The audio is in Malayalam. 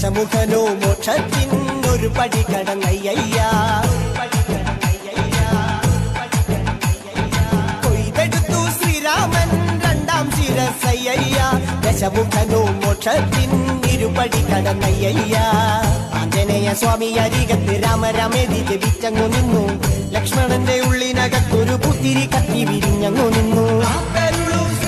ദശമുഖനോ മോക്ഷത്തിനൊരു പടി കടന്നയ്യ. കൊയ്തെടുത്തു ശ്രീരാമൻ രണ്ടാം ശിരസയ്യ. ദശമുഖനോ മോക്ഷത്തിനിരുപടി കടന്നയ്യ. ആഞ്ജനേയ സ്വാമി അരികത്ത് രാമരാമേതി ജപിച്ചങ്ങു നിന്നു. ലക്ഷ്മണന്റെ ഉള്ളിനകത്തൊരു പുത്തിരി കത്തി വിരിഞ്ഞങ്ങു നിന്നു.